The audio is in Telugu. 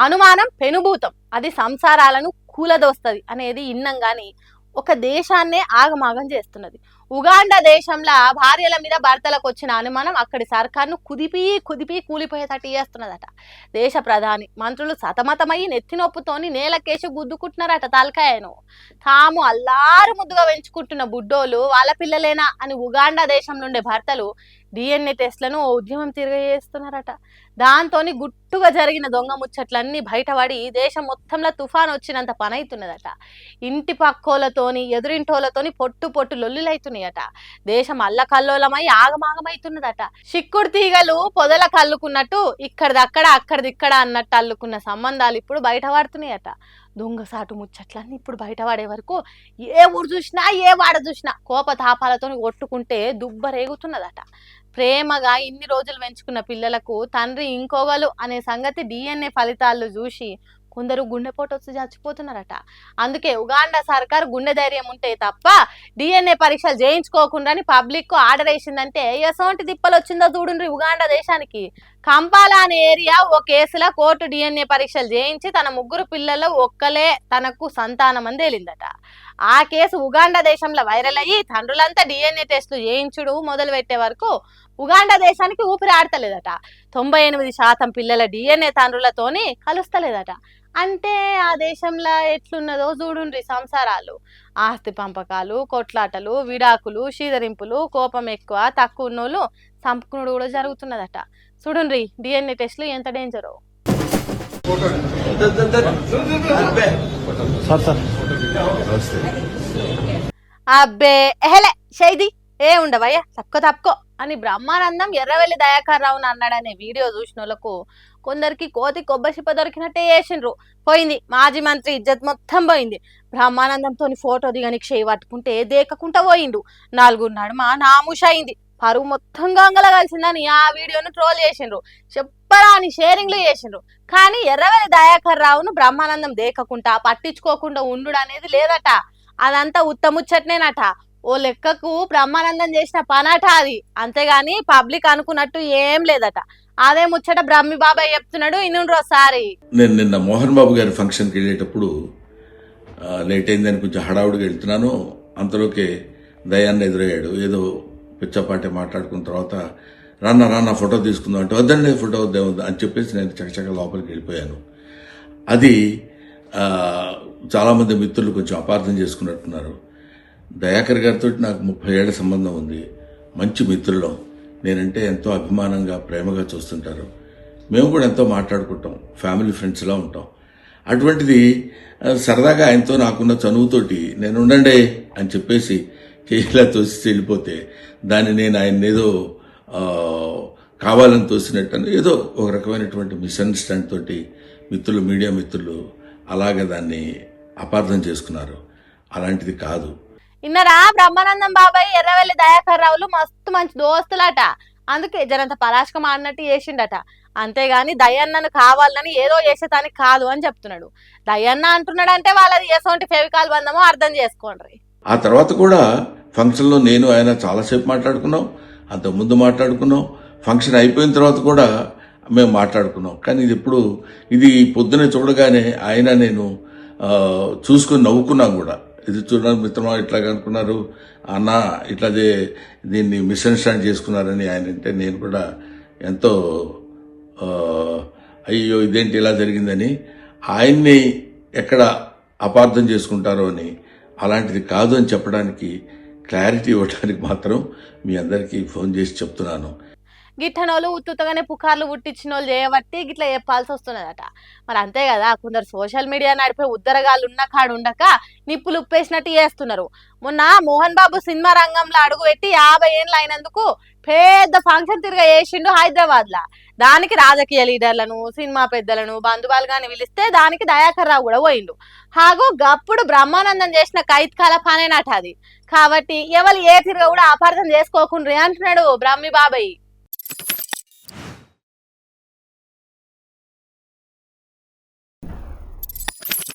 అనుమానం పెనుభూతం, అది సంసారాలను కూలదోస్తది అనేది ఇన్నం గాని ఒక దేశాన్నే ఆగమాగం చేస్తున్నది. ఉగాండా దేశంలో భార్యల మీద భర్తలకు వచ్చిన అనుమానం అక్కడి సర్కార్ను కుదిపి కుదిపి కూలిపోయేటట్టు చేస్తున్నదట. దేశ ప్రధాని మంత్రులు సతమతమయ్యి నెత్తినొప్పుతోని నేలకేసి గుద్దుకుంటున్నారట తలకాయను. తాము అల్లారు ముద్దుగా పెంచుకుంటున్న బుడ్డోలు వాళ్ళ పిల్లలేనా అని ఉగాండా దేశం నుండి భర్తలు డిఎన్ఏ టెస్ట్లను ఉద్యమం తిరగేస్తున్నారట. దాంతో గుట్టుగా జరిగిన దొంగ ముచ్చట్లన్నీ బయటపడి దేశం మొత్తంలో తుఫాన్ వచ్చినంత పని అవుతున్నదట. ఇంటి పక్కోలతోని ఎదురింటోలతోని పొట్టు పొట్టు లొల్లులైతున్నాయట. దేశం అల్లకల్లోలమై ఆగమాగమైతున్నదట. చిక్కుడు తీగలు పొదల కల్లుకున్నట్టు ఇక్కడిదక్కడ అక్కడిదిక్కడ అన్నట్టు అల్లుకున్న సంబంధాలు ఇప్పుడు బయటపడుతున్నాయట. దొంగసాటు ముచ్చట్లన్నీ ఇప్పుడు బయటపడే వరకు ఏ ఊరు చూసినా ఏ వాడ చూసినా కోపతాపాలతో కొట్టుకుంటే దుబ్బరేగుతున్నదట. ప్రేమగా ఇన్ని రోజులు పెంచుకున్న పిల్లలకు తండ్రి ఇంకోగలు అనే సంగతి డిఎన్ఏ ఫలితాలు చూసి కొందరు గుండెపోటు వచ్చి చచ్చిపోతున్నారట. అందుకే ఉగాండా సర్కార్ గుండె ధైర్యం ఉంటే తప్ప డిఎన్ఏ పరీక్షలు చేయించుకోకుండా పబ్లిక్ కు ఆర్డర్ వేసిందంటే ఎసోంటి తిప్పలు వచ్చిందో చూడండి. ఉగాండా దేశానికి కంపాలా అనే ఏరియా ఓ కేసులో కోర్టు డిఎన్ఏ పరీక్షలు చేయించి తన 3 పిల్లలు ఒక్కలే తనకు సంతానం అని తేలిందట. ఆ కేసు ఉగాండా దేశంలో వైరల్ అయ్యి తండ్రులంతా డిఎన్ఏ టెస్టులు చేయించుడు మొదలు పెట్టే వరకు ఉగాండా దేశానికి ఊపిరి ఆడతలేదట. 98% పిల్లల డిఎన్ఏ తండ్రులతోని కలుస్తలేదట. అంటే ఆ దేశంలో ఎట్లున్నదో చూడుండ్రి సంసారాలు. ఆస్తి పంపకాలు, కొట్లాటలు, విడాకులు, షీదరింపులు, కోపం ఎక్కువ తక్కువ ఉన్నోళ్ళు సంపుకునుడు కూడా జరుగుతున్నదట. చూడుండ్రి డిఎన్ఏ టెస్టులు ఎంత డేంజరో. అబ్బే ఎహలే షైది ఏ ఉండవయ్యా తప్పుకో అని బ్రహ్మానందం ఎర్రవెల్లి దయాకర్ రావును అన్నాడనే వీడియో చూసిన వాళ్ళకు కొందరికి కోతి కొబ్బసిప్ప దొరికినట్టే చేసిండ్రు. పోయింది మాజీ మంత్రి ఇజ్జత్ మొత్తం పోయింది. బ్రహ్మానందంతో ఫోటో దిగనికి చేయి పట్టుకుంటే దేకకుండా పోయిండు. 4 నడుమ నాముష అయింది. పరువు మొత్తం గంగల కలిసిందని ఆ వీడియోను ట్రోల్ చేసిండ్రు. చెప్పరాని షేరింగ్లు చేసిండ్రు. కానీ ఎర్రవెల్లి దయాకర్ రావును బ్రహ్మానందం దేకకుండా పట్టించుకోకుండా ఉండు అనేది లేదట. అదంతా ఉత్తముచ్చట్నేనట. ఓ లెక్కకు బ్రహ్మానందం చేసిన పనట అది. అంతేగాని పబ్లిక్ అనుకున్నట్టు ఏం లేదట. అదే ముచ్చట బ్రహ్మి బాబాయ్ చెప్తున్నాడు. ఒకసారి నేను నిన్న మోహన్ బాబు గారి ఫంక్షన్కి వెళ్ళేటప్పుడు లేట్ అయిందని కొంచెం హడావుడిగా వెళ్తున్నాను. అంతలోకే దయాన్ని ఎదురయ్యాడు. ఏదో పిచ్చపాటే మాట్లాడుకున్న తర్వాత రాన్న ఫోటో తీసుకుందాం అంటే వద్దండి ఫోటో వద్దా అని చెప్పేసి నేను చకచక లోపలికి వెళ్ళిపోయాను. అది చాలామంది మిత్రులు కొంచెం అపార్థం చేసుకున్నట్టున్నారు. దయాకర్ గారితో నాకు 30 ఏళ్ల సంబంధం ఉంది. మంచి మిత్రులం. నేనంటే ఎంతో అభిమానంగా ప్రేమగా చూస్తుంటారు. మేము కూడా ఎంతో మాట్లాడుకుంటాం. ఫ్యామిలీ ఫ్రెండ్స్లా ఉంటాం. అటువంటిది సరదాగా ఆయనతో నాకున్న చనువుతోటి నేను ఉండండి అని చెప్పేసి చేయిలా తోసి వెళ్ళిపోతే దాన్ని నేను ఆయన ఏదో కావాలని తోసినట్టు ఏదో ఒక రకమైనటువంటి మిస్అండర్స్టాండ్ తోటి మిత్రులు, మీడియా మిత్రులు అలాగే దాన్ని అపార్థం చేసుకున్నారు. అలాంటిది కాదు. ఇన్నరా బ్రహ్మానందం బాబాయ్ ఎర్రవెల్లి దయాకర్ రావులు మస్తు మంచి దోస్తులట. అందుకే జరంత పరాశకం ఆడినట్టు చేసిండట. అంతేగాని దయన్నను కావాలని ఏదో చేసేదానికి కాదు అని చెప్తున్నాడు. దయన్న అంటున్నాడంటే వాళ్ళది ఎసోంటి ఫెవికాల్ బంధమో అర్థం చేసుకోండి. ఆ తర్వాత కూడా ఫంక్షన్లో నేను ఆయన చాలాసేపు మాట్లాడుకున్నాం. అంతకుముందు మాట్లాడుకున్నాం. ఫంక్షన్ అయిపోయిన తర్వాత కూడా మేము మాట్లాడుకున్నాం. కానీ ఇది పొద్దునే చూడగానే ఆయన నేను చూసుకుని నవ్వుకున్నాం కూడా. ఇది చూడడానికి మిత్రమా ఇట్లాగా అనుకున్నారు అన్న ఇట్లాదే దీన్ని మిస్అండర్స్టాండ్ చేసుకున్నారని ఆయన అంటే నేను కూడా ఎంతో అయ్యో ఇదేంటి ఇలా జరిగిందని ఆయన్ని ఎక్కడ అపార్థం చేసుకుంటారో అని అలాంటిది కాదు అని చెప్పడానికి క్లారిటీ ఇవ్వడానికి మాత్రం మీ అందరికీ ఫోన్ చేసి చెప్తున్నాను. గిట్టనోళ్ళు ఉత్తుతగానే పుకార్లు పుట్టించిన వాళ్ళు చేయబట్టి గిట్లా చెప్పాల్సి వస్తున్నదట. మరి అంతే కదా, కొందరు సోషల్ మీడియా నడిపే ఉద్దరగాళ్ళు ఉన్న కాడు ఉండక నిప్పులు ఉప్పేసినట్టు చేస్తున్నారు. మొన్న మోహన్ బాబు సినిమా రంగంలో అడుగుపెట్టి 50 ఏళ్ళు అయినందుకు పెద్ద ఫంక్షన్ తిరిగా చేసిండు హైదరాబాద్ లా. దానికి రాజకీయ లీడర్లను, సినిమా పెద్దలను, బంధువులుగాని పిలిస్తే దానికి దయాకర్ రావు కూడా పోయిండు. హాగు గప్పుడు బ్రహ్మానందం చేసిన కైత్కాల పనేనట అది. కాబట్టి ఎవరు ఏ తిరిగా కూడా అపార్థం చేసుకోకుండ్రి అంటున్నాడు బ్రహ్మి బాబాయ్.